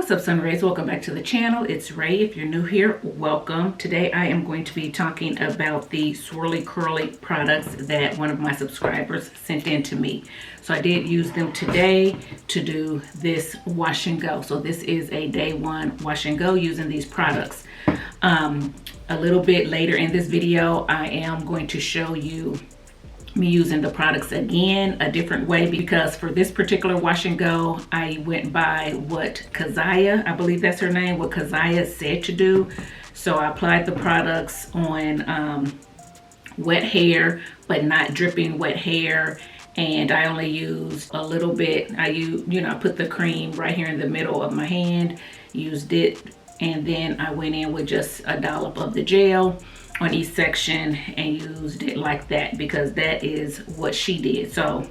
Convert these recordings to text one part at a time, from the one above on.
What's up, Sun Rays? Welcome back to the channel. It's Ray. If you're new here, welcome. Today I am going to be talking about the Swirly Curly products that one of my subscribers sent in to me. So I did use them today to do this wash and go. So this is a day one wash and go using these products. A little bit later in this video, I am going to show you me using the products again a different way, because for this particular wash and go I went by what Keziah, I believe that's her name, what Keziah said to do. So I applied the products on wet hair, but not dripping wet hair, and I only used a little bit. I put the cream right here in the middle of my hand, used it, and then I went in with just a dollop of the gel on each section and used it like that, because that is what she did. So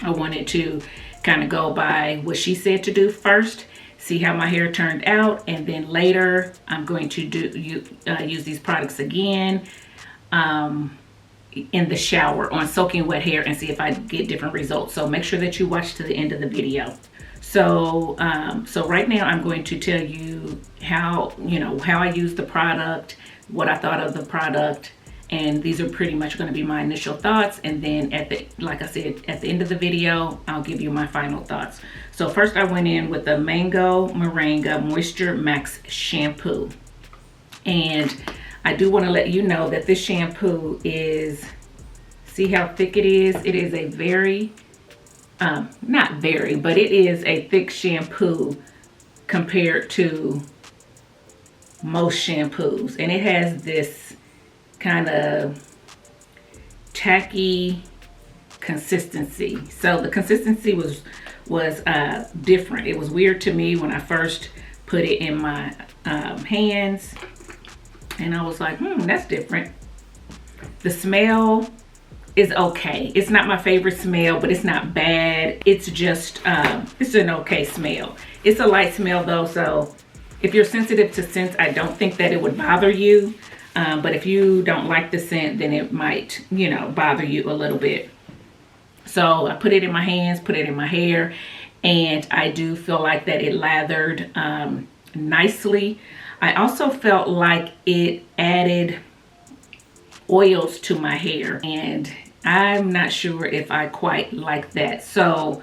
I wanted to kind of go by what she said to do first, see how my hair turned out, and then later I'm going to use these products again in the shower on soaking wet hair and see if I get different results. So make sure that you watch to the end of the video. So right now I'm going to tell you how I use the product, what I thought of the product, and these are pretty much going to be my initial thoughts, and then like I said, at the end of the video I'll give you my final thoughts. So first I went in with the Mango Moringa Moisture Max shampoo, and I do want to let you know that this shampoo is, see how thick it is? It is a very not very, but it is a thick shampoo compared to most shampoos, and it has this kind of tacky consistency. So the consistency was different. It was weird to me when I first put it in my hands, and I was like, that's different. The smell is okay. It's not my favorite smell, but it's not bad. It's just it's an okay smell. It's a light smell though, so if you're sensitive to scents, I don't think that it would bother you. But if you don't like the scent, then it might, bother you a little bit. So I put it in my hands, put it in my hair, and I do feel like that it lathered nicely. I also felt like it added oils to my hair, and I'm not sure if I quite like that. So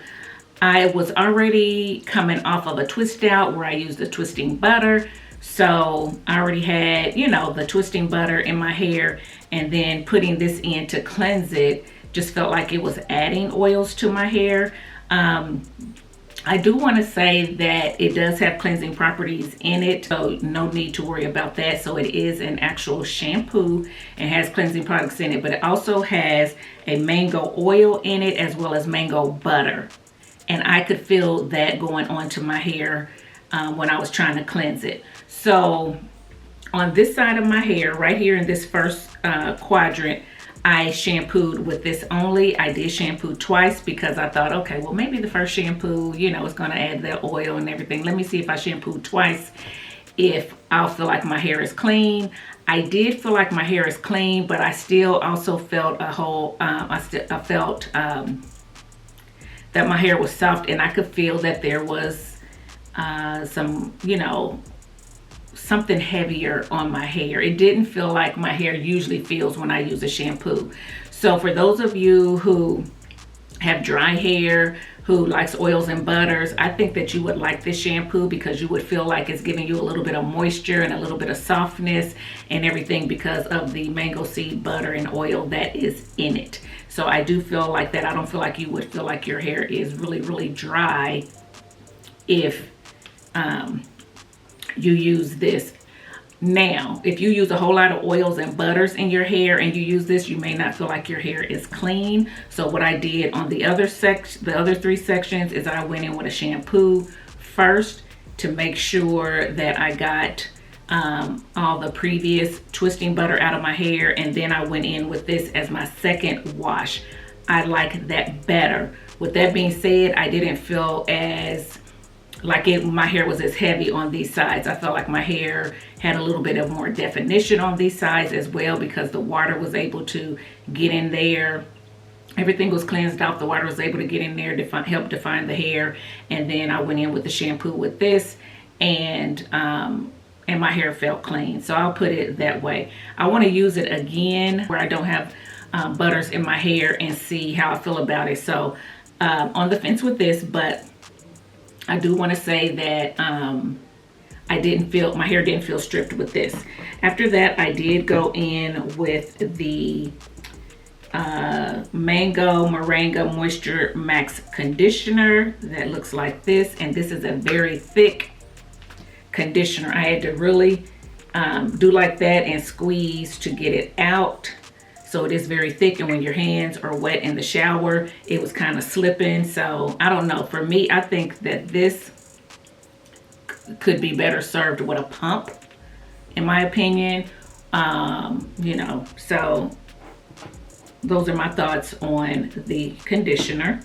I was already coming off of a twist out where I used the twisting butter. So I already had, the twisting butter in my hair, and then putting this in to cleanse it just felt like it was adding oils to my hair. I do want to say that it does have cleansing properties in it, so no need to worry about that. So it is an actual shampoo and has cleansing products in it, but it also has a mango oil in it as well as mango butter. And I could feel that going onto my hair when I was trying to cleanse it. So on this side of my hair, right here in this first quadrant, I shampooed with this only. I did shampoo twice because I thought, okay, well maybe the first shampoo, it's going to add the oil and everything. Let me see if I shampoo twice, if I'll feel like my hair is clean. I did feel like my hair is clean, but I still also felt I felt that my hair was soft, and I could feel that there was some, something heavier on my hair. It didn't feel like my hair usually feels when I use a shampoo. So for those of you who have dry hair, who likes oils and butters, I think that you would like this shampoo, because you would feel like it's giving you a little bit of moisture and a little bit of softness and everything because of the mango seed butter and oil that is in it. So I do feel like that. I don't feel like you would feel like your hair is really, really dry if you use this. Now, if you use a whole lot of oils and butters in your hair and you use this, you may not feel like your hair is clean. So what I did on the other three sections is I went in with a shampoo first to make sure that I got all the previous twisting butter out of my hair, and then I went in with this as my second wash. I like that better. With that being said, I didn't feel as like my hair was as heavy on these sides. I felt like my hair had a little bit of more definition on these sides as well, because the water was able to get in there Everything was cleansed out. The water was able to get in there to help define the hair. And then I went in with the shampoo with this, and my hair felt clean. So I'll put it that way. I want to use it again where I don't have butters in my hair and see how I feel about it. So on the fence with this, but I do want to say that my hair didn't feel stripped with this. After that, I did go in with the Mango Moringa Moisture Max Conditioner that looks like this, and this is a very thick conditioner. I had to really do like that and squeeze to get it out. So it is very thick, and when your hands are wet in the shower, it was kind of slipping. So I don't know. For me, I think that this could be better served with a pump, in my opinion. You know, so those are my thoughts on the conditioner.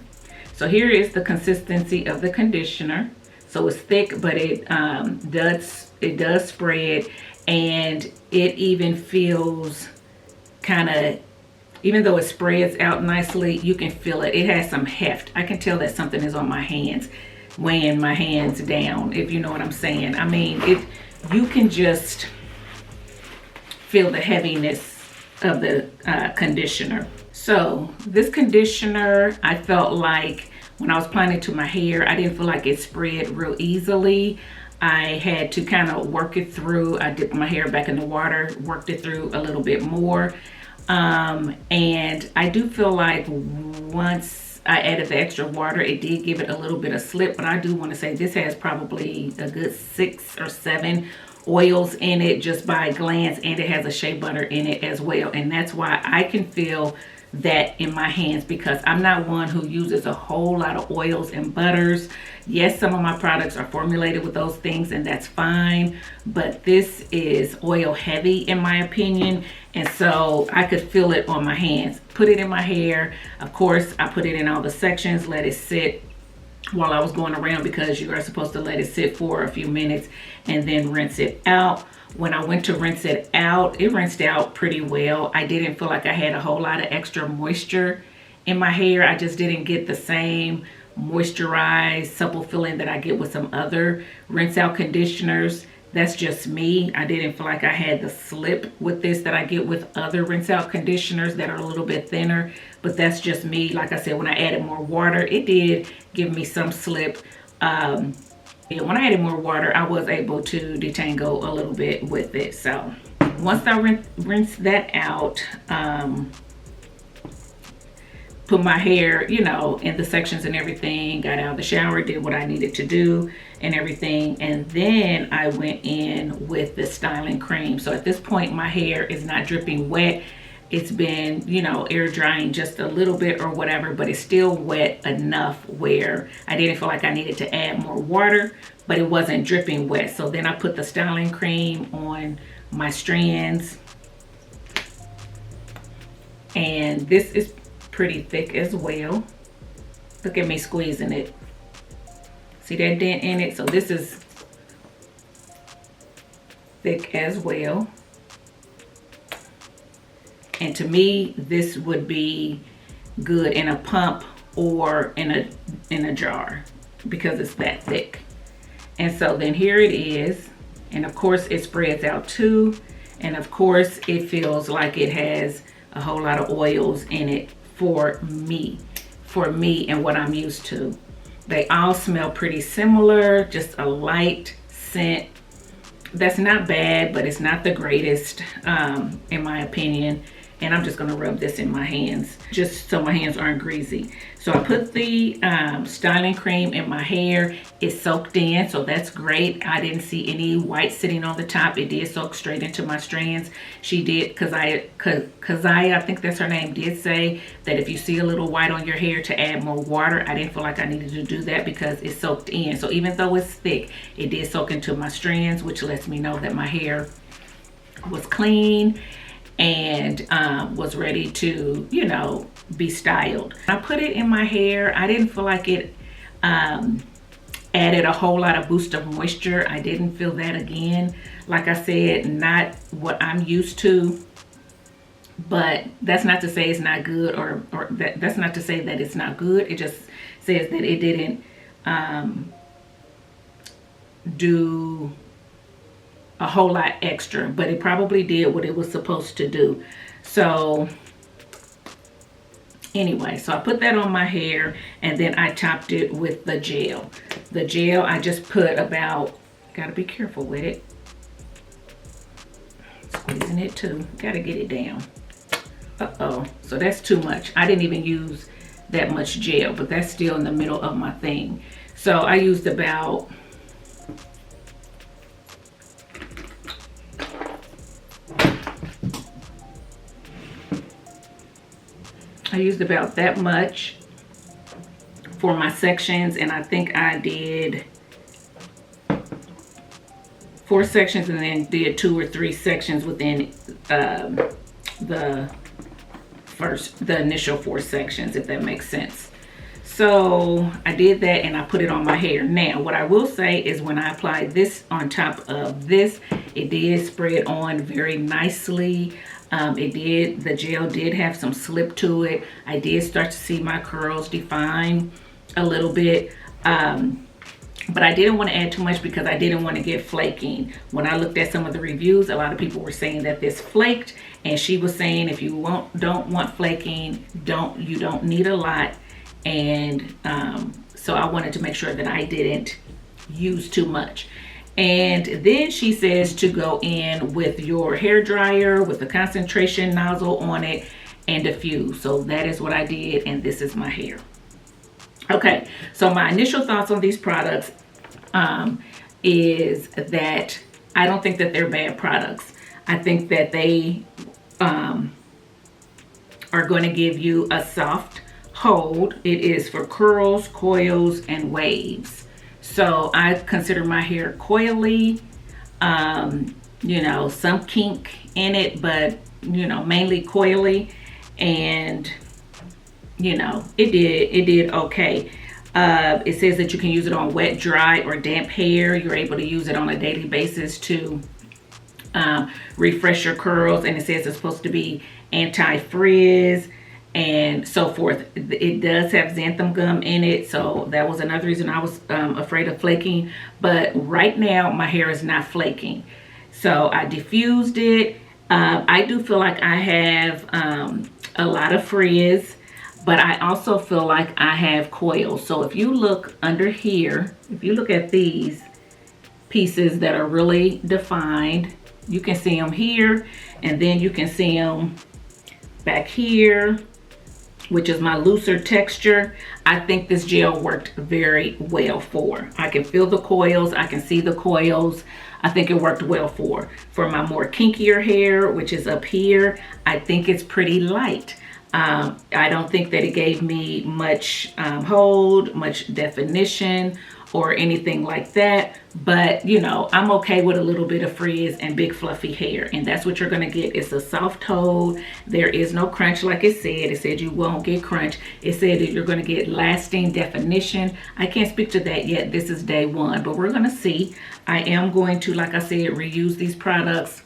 So here is the consistency of the conditioner. So it's thick, but it does spread, and it even feels kind of, even though it spreads out nicely, you can feel it. It has some heft. I can tell that something is on my hands, weighing my hands down, if you know what I'm saying. I mean, you can just feel the heaviness of the conditioner. So this conditioner, I felt like when I was applying it to my hair, I didn't feel like it spread real easily. I had to kind of work it through. I dipped my hair back in the water, worked it through a little bit more. And I do feel like once I added the extra water, it did give it a little bit of slip. But I do want to say this has probably a good 6 or 7 oils in it just by a glance, and it has a shea butter in it as well. And that's why I can feel that in my hands, because I'm not one who uses a whole lot of oils and butters. Yes, some of my products are formulated with those things, and that's fine, but this is oil heavy in my opinion, and so I could feel it on my hands. Put it in my hair. Of course, I put it in all the sections, let it sit while I was going around, because you are supposed to let it sit for a few minutes and then rinse it out. When I went to rinse it out, it rinsed out pretty well. I didn't feel like I had a whole lot of extra moisture in my hair. I just didn't get the same moisturized, supple feeling that I get with some other rinse out conditioners. That's just me. I didn't feel like I had the slip with this that I get with other rinse out conditioners that are a little bit thinner, but that's just me. Like I said, when I added more water, it did give me some slip. When I added more water, I was able to detangle a little bit with it. So once I rinsed that out, put my hair, you know, in the sections and everything, got out of the shower, did what I needed to do and everything, and then I went in with the styling cream. So at this point, my hair is not dripping wet. It's been, you know, air drying just a little bit or whatever, but it's still wet enough where I didn't feel like I needed to add more water, but it wasn't dripping wet. So then I put the styling cream on my strands, and this is pretty thick as well. Look at me squeezing it. See that dent in it? So this is thick as well. And to me, this would be good in a pump or in a jar, because it's that thick. And so then here it is, and of course it spreads out too, and of course it feels like it has a whole lot of oils in it for me and what I'm used to. They all smell pretty similar, just a light scent. That's not bad, but it's not the greatest in my opinion. And I'm just gonna rub this in my hands just so my hands aren't greasy. So I put the styling cream in my hair. It soaked in, so that's great. I didn't see any white sitting on the top. It did soak straight into my strands. She did, Kazaya, I think that's her name, did say that if you see a little white on your hair to add more water. I didn't feel like I needed to do that because it soaked in. So even though it's thick, it did soak into my strands, which lets me know that my hair was clean and was ready to, you know, be styled. I put it in my hair. I didn't feel like it added a whole lot of boost of moisture. I didn't feel that again. Like I said, not what I'm used to but that's not to say it's not good, or that's not to say that it's not good. It just says that it didn't do a whole lot extra, but it probably did what it was supposed to do. So anyway, so I put that on my hair, and then I topped it with the gel. The gel, I just put about, gotta be careful with it, squeezing it too, gotta get it down. Uh-oh, so that's too much. I didn't even use that much gel, but that's still in the middle of my thing. So I used about, that much for my sections, and I think I did 4 sections and then did 2 or 3 sections within the initial 4 sections, if that makes sense. So I did that and I put it on my hair. Now what I will say is when I applied this on top of this, it did spread on very nicely. The gel did have some slip to it. I did start to see my curls define a little bit. But I didn't want to add too much because I didn't want to get flaking. When I looked at some of the reviews, a lot of people were saying that this flaked, and she was saying if you don't want flaking, you don't need a lot. And so I wanted to make sure that I didn't use too much. And then she says to go in with your hair dryer with the concentration nozzle on it and diffuse. So that is what I did, and this is my hair. Okay, so my initial thoughts on these products is that I don't think that they're bad products. I think that they are going to give you a soft hold. It is for curls, coils, and waves. So I consider my hair coily, you know, some kink in it, but, you know, mainly coily. And, you know, it did okay. It says that you can use it on wet, dry, or damp hair. You're able to use it on a daily basis to refresh your curls. And it says it's supposed to be anti-frizz and so forth. It does have xanthan gum in it, so that was another reason I was afraid of flaking. But right now my hair is not flaking. So I diffused it. I do feel like I have a lot of frizz, but I also feel like I have coils. So if you look under here, if you look at these pieces that are really defined, you can see them here, and then you can see them back here, which is my looser texture. I think this gel worked very well for. I can feel the coils, I can see the coils. I think it worked well for my more kinkier hair, which is up here. I think it's pretty light. I don't think that it gave me much hold, much definition, or anything like that. But, you know, I'm okay with a little bit of frizz and big fluffy hair. And that's what you're going to get. It's a soft hold. There is no crunch like it said. It said you won't get crunch. It said that you're going to get lasting definition. I can't speak to that yet. This is day 1. But we're going to see. I am going to, like I said, reuse these products.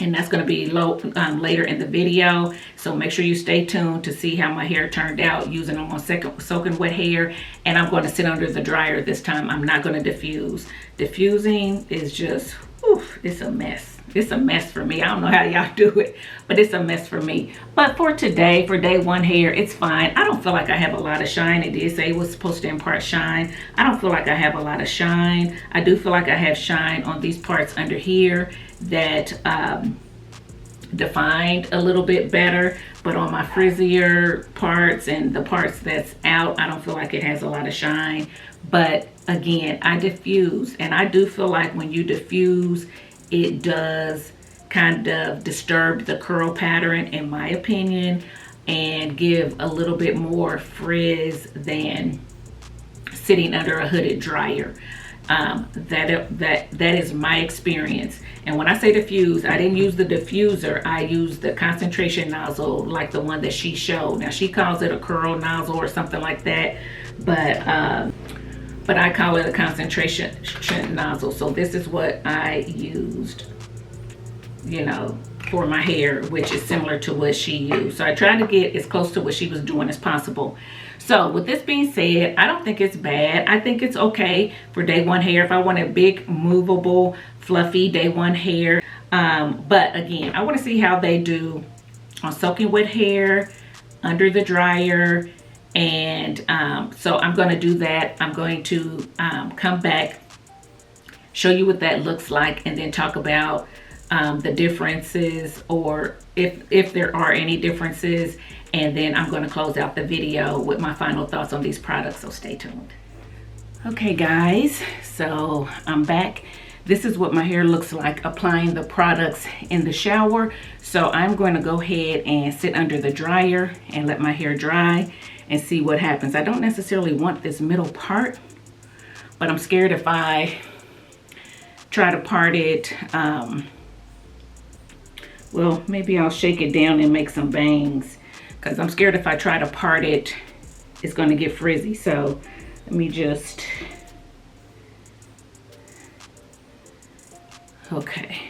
And that's going to be later in the video. So make sure you stay tuned to see how my hair turned out using them on soaking wet hair. And I'm going to sit under the dryer this time. I'm not going to diffuse. Diffusing is just, whew, it's a mess. It's a mess for me. I don't know how y'all do it, but it's a mess for me. But for today, for day 1 hair, it's fine. I don't feel like I have a lot of shine. It did say it was supposed to impart shine. I don't feel like I have a lot of shine. I do feel like I have shine on these parts under here that defined a little bit better, but on my frizzier parts and the parts that's out, I don't feel like it has a lot of shine. But again, I diffuse, and I do feel like when you diffuse, it does kind of disturb the curl pattern, in my opinion, and give a little bit more frizz than sitting under a hooded dryer. That is my experience. And when I say diffuse, I didn't use the diffuser. I used the concentration nozzle, like the one that she showed. Now she calls it a curl nozzle or something like that, but I call it a concentration nozzle. So this is what I used, you know, for my hair, which is similar to what she used. So I tried to get as close to what she was doing as possible. So with this being said, I don't think it's bad. I think it's okay for day one hair. If I want a big, movable, fluffy day one hair. But again, I want to see how they do on soaking wet hair, under the dryer. And so I'm going to do that. I'm going to come back, show you what that looks like, and then talk about the differences, or if there are any differences. And then I'm going to close out the video with my final thoughts on these products, so stay tuned. Okay guys, so I'm back. This is what my hair looks like applying the products in the shower. So I'm going to go ahead and sit under the dryer and let my hair dry and see what happens. I don't necessarily want this middle part, but I'm scared if I try to part it, well, maybe I'll shake it down and make some bangs, because I'm scared if I try to part it, it's going to get frizzy. So let me just, okay.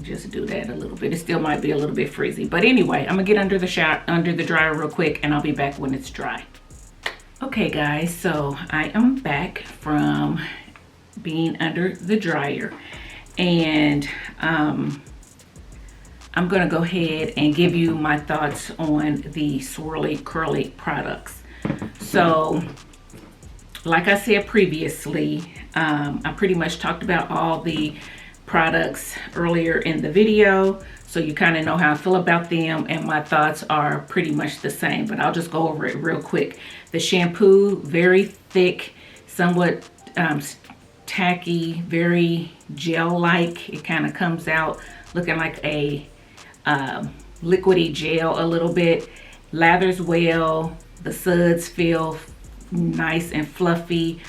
Just do that a little bit. It still might be a little bit frizzy, but anyway, I'm gonna get under the dryer real quick, and I'll be back when it's dry. Okay guys, so I am back from being under the dryer, and I'm gonna go ahead and give you my thoughts on the Swirly Curly products. So like I said previously, I pretty much talked about all the products earlier in the video, so you kind of know how I feel about them, and my thoughts are pretty much the same, but I'll just go over it real quick. The shampoo, very thick, somewhat tacky, very gel-like. It kind of comes out looking like a liquidy gel a little bit. Lathers well. The suds feel nice and fluffy,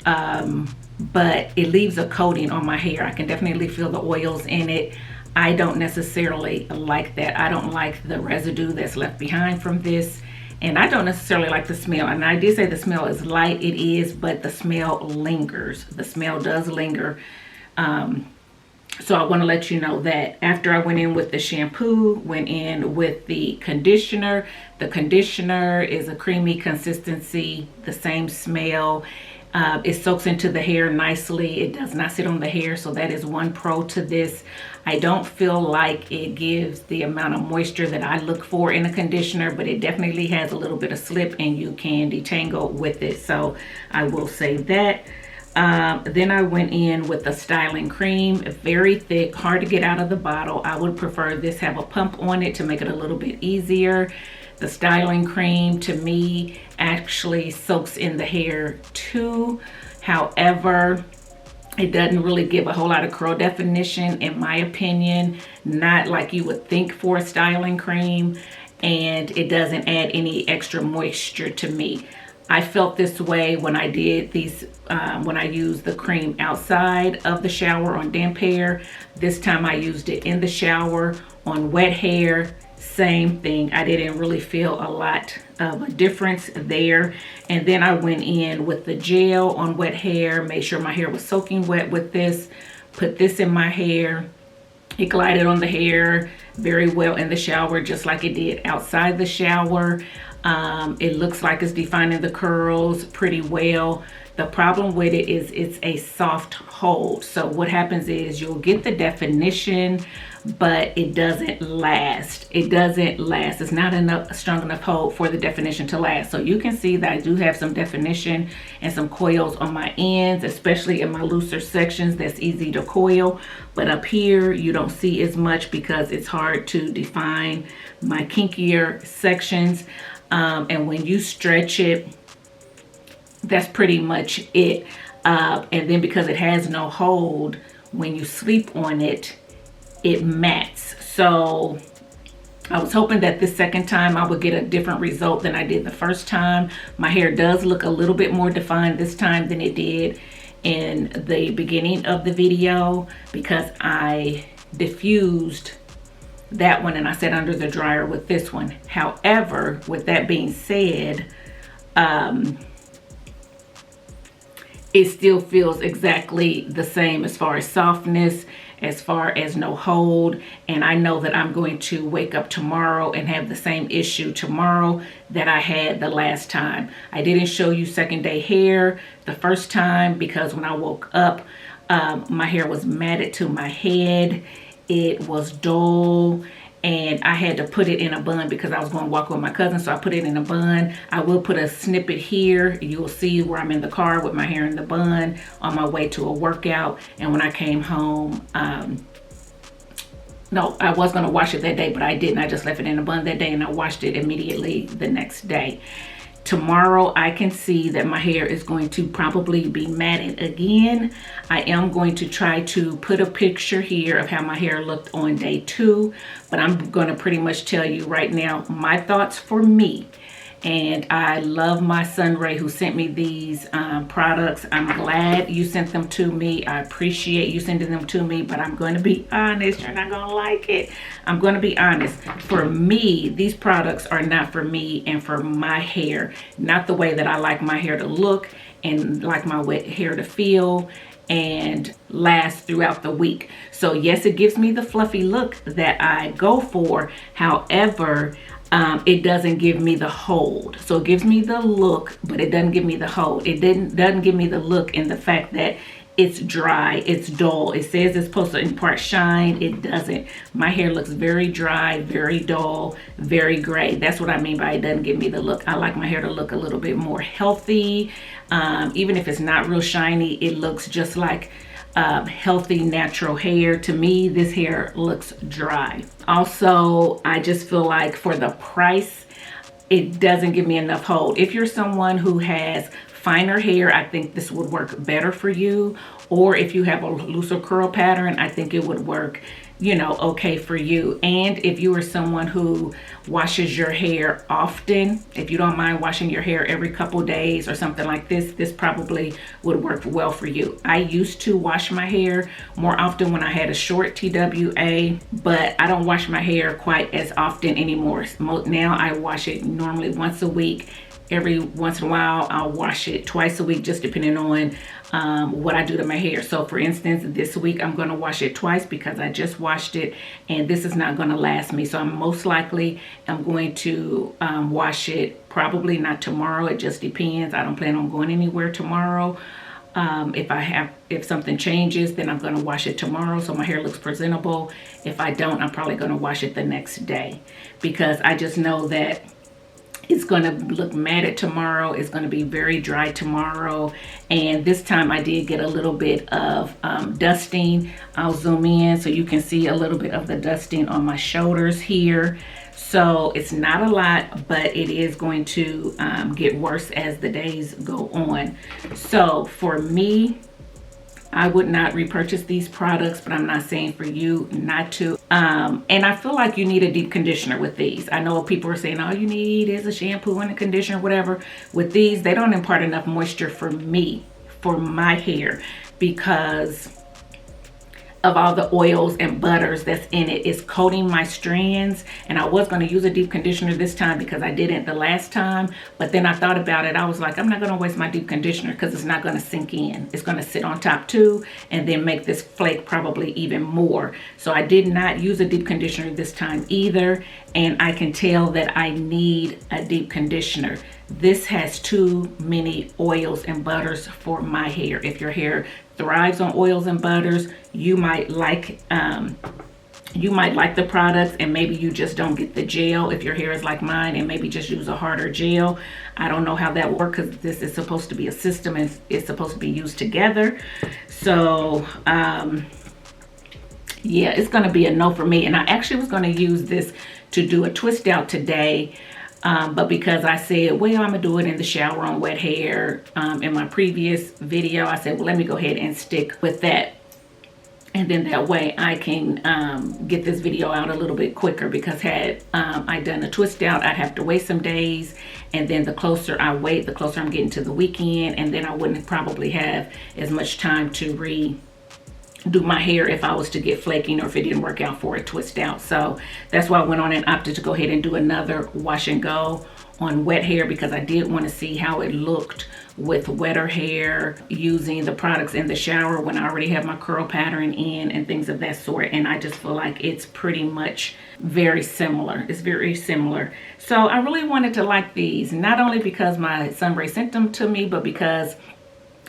but it leaves a coating on my hair. I can definitely feel the oils in it. I don't necessarily like that. I don't like the residue that's left behind from this, and I don't necessarily like the smell. And I did say the smell is light. It is, but the smell lingers. The smell does linger. So I want to let you know that after I went in with the shampoo, went in with the conditioner. The conditioner is a creamy consistency, the same smell. It soaks into the hair nicely. It does not sit on the hair, so that is one pro to this. I don't feel like it gives the amount of moisture that I look for in a conditioner, but it definitely has a little bit of slip, and you can detangle with it, so I will say that. Then I went in with the styling cream, very thick, hard to get out of the bottle. I would prefer this have a pump on it to make it a little bit easier. The styling cream to me actually soaks in the hair too. However, it doesn't really give a whole lot of curl definition, in my opinion, not like you would think for a styling cream, and it doesn't add any extra moisture to me. I felt this way when I did these, when I used the cream outside of the shower on damp hair. This time I used it in the shower on wet hair. Same thing. I didn't really feel a lot of a difference there. And then I went in with the gel on wet hair, made sure my hair was soaking wet with this, put this in my hair. It glided on the hair very well in the shower, just like it did outside the shower. It looks like it's defining the curls pretty well. The problem with it is it's a soft hold. So what happens is you'll get the definition, but it doesn't last. It doesn't last. It's not enough strong enough hold for the definition to last. So you can see that I do have some definition and some coils on my ends, especially in my looser sections that's easy to coil. But up here you don't see as much because it's hard to define my kinkier sections. And when you stretch it, that's pretty much it. And then because it has no hold, when you sleep on it, it mats. So I was hoping that this second time I would get a different result than I did the first time. My hair does look a little bit more defined this time than it did in the beginning of the video, because I diffused that one and I sat under the dryer with this one. However, with that being said, it still feels exactly the same as far as softness, as far as no hold. And I know that I'm going to wake up tomorrow and have the same issue tomorrow that I had the last time. I didn't show you second day hair the first time because when I woke up, my hair was matted to my head. It was dull, and I had to put it in a bun because I was going to walk with my cousin, so I put it in a bun. I will put a snippet here. You'll see where I'm in the car with my hair in the bun on my way to a workout. And when I came home, no, I was going to wash it that day, but I didn't. I just left it in a bun that day, and I washed it immediately the next day. Tomorrow, I can see that my hair is going to probably be matted again. I am going to try to put a picture here of how my hair looked on day 2, but I'm going to pretty much tell you right now my thoughts for me. And I love my Sun Rae who sent me these products. I'm glad you sent them to me. I appreciate you sending them to me, but I'm going to be honest. You're not going to like it. I'm going to be honest. For me, these products are not for me and for my hair. Not the way that I like my hair to look and like my wet hair to feel and last throughout the week. So yes, it gives me the fluffy look that I go for. However, it doesn't give me the hold. So it gives me the look, but it doesn't give me the hold. It doesn't give me the look in the fact that it's dry, it's dull. It says it's supposed to impart shine. It doesn't. My hair looks very dry, very dull, very gray. That's what I mean by it doesn't give me the look. I like my hair to look a little bit more healthy. Even if it's not real shiny, it looks just like healthy natural hair. To me, this hair looks dry. Also, I just feel like for the price, it doesn't give me enough hold. If you're someone who has finer hair, I think this would work better for you. Or if you have a looser curl pattern, I think it would work, you know, okay for you. And if you are someone who washes your hair often, if you don't mind washing your hair every couple days or something like this, this probably would work well for you. I used to wash my hair more often when I had a short TWA, but I don't wash my hair quite as often anymore. Now I wash it normally once a week. Every once in a while, I'll wash it twice a week, just depending on what I do to my hair. So for instance, this week I'm going to wash it twice because I just washed it and this is not going to last me. So I'm most likely I'm going to wash it probably not tomorrow. It just depends. I don't plan on going anywhere tomorrow. If something changes, then I'm going to wash it tomorrow so my hair looks presentable. If I don't, I'm probably going to wash it the next day because I just know that it's going to look matted tomorrow. It's going to be very dry tomorrow. And this time I did get a little bit of dusting. I'll zoom in so you can see a little bit of the dusting on my shoulders here. So it's not a lot, but it is going to get worse as the days go on. So for me, I would not repurchase these products, but I'm not saying for you not to. And I feel like you need a deep conditioner with these. I know people are saying all you need is a shampoo and a conditioner, whatever. With these, they don't impart enough moisture for me, for my hair, because of all the oils and butters that's in it. It's coating my strands, and I was going to use a deep conditioner this time because I didn't the last time, but then I thought about it. I was like, I'm not going to waste my deep conditioner because it's not going to sink in. It's going to sit on top too and then make this flake probably even more. So I did not use a deep conditioner this time either, and I can tell that I need a deep conditioner. This has too many oils and butters for my hair. If your hair thrives on oils and butters, you might like the products, and maybe you just don't get the gel if your hair is like mine, and maybe just use a harder gel. I don't know how that works because this is supposed to be a system and it's supposed to be used together. So yeah, it's going to be a no for me. And I actually was going to use this to do a twist out today. But because I said, well, I'm going to do it in the shower on wet hair in my previous video, I said, well, let me go ahead and stick with that. And then that way I can get this video out a little bit quicker, because had I done a twist out, I'd have to wait some days. And then the closer I wait, the closer I'm getting to the weekend. And then I wouldn't probably have as much time to do my hair if I was to get flaking, or if it didn't work out for a twist out. So that's why I went on and opted to go ahead and do another wash and go on wet hair, because I did want to see how it looked with wetter hair, using the products in the shower when I already have my curl pattern in and things of that sort. And I just feel like it's pretty much very similar. It's very similar. So I really wanted to like these, not only because my Sun Rae sent them to me, but because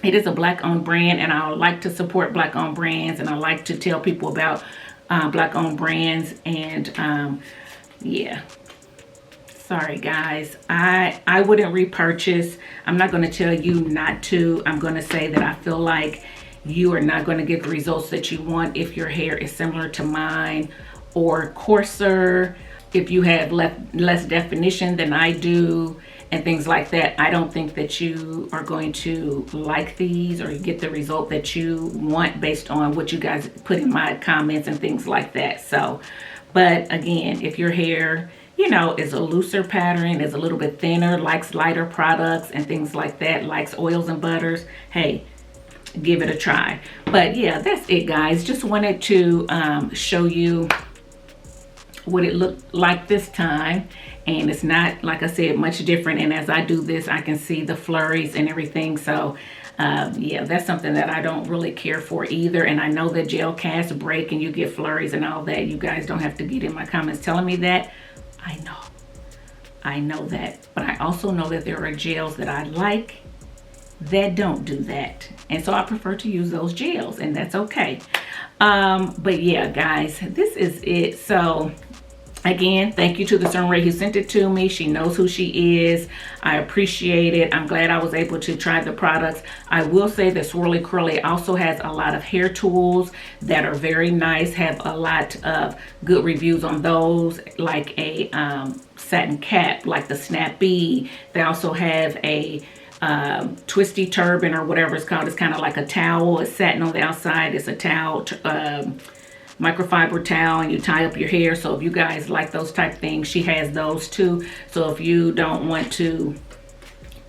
it is a black owned brand, and I like to support black owned brands, and I like to tell people about black owned brands. And yeah, sorry guys, I wouldn't repurchase. I'm not going to tell you not to. I'm going to say that I feel like you are not going to get the results that you want if your hair is similar to mine or coarser, if you have less definition than I do and things like that. I don't think that you are going to like these or get the result that you want based on what you guys put in my comments and things like that. So, but again, if your hair, you know, is a looser pattern, is a little bit thinner, likes lighter products and things like that, likes oils and butters, hey, give it a try. But yeah, that's it guys. Just wanted to show you what it looked like this time, and it's not, like I said, much different. And as I do this, I can see the flurries and everything. So yeah, that's something that I don't really care for either. And I know that gel casts break and you get flurries and all that. You guys don't have to get in my comments telling me that. I know that, but I also know that there are gels that I like that don't do that, and so I prefer to use those gels, and that's okay. But yeah guys, this is it. So again, thank you to the Sun Rae who sent it to me. She knows who she is. I appreciate it. I'm glad I was able to try the products. I will say that Swirly Curly also has a lot of hair tools that are very nice, have a lot of good reviews on those, like a satin cap, like the Snap Bead. They also have a twisty turban or whatever it's called. It's kind of like a towel. It's satin on the outside. It's a towel, microfiber towel, and you tie up your hair. So if you guys like those type things, she has those too. So if you don't want to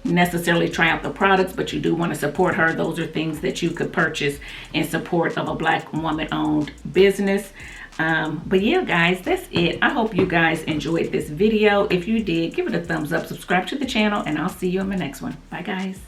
necessarily try out the products, but you do want to support her, those are things that you could purchase in support of a black woman owned business. But yeah guys, that's it. I hope you guys enjoyed this video. If you did, give it a thumbs up, subscribe to the channel, and I'll see you in my next one. Bye guys.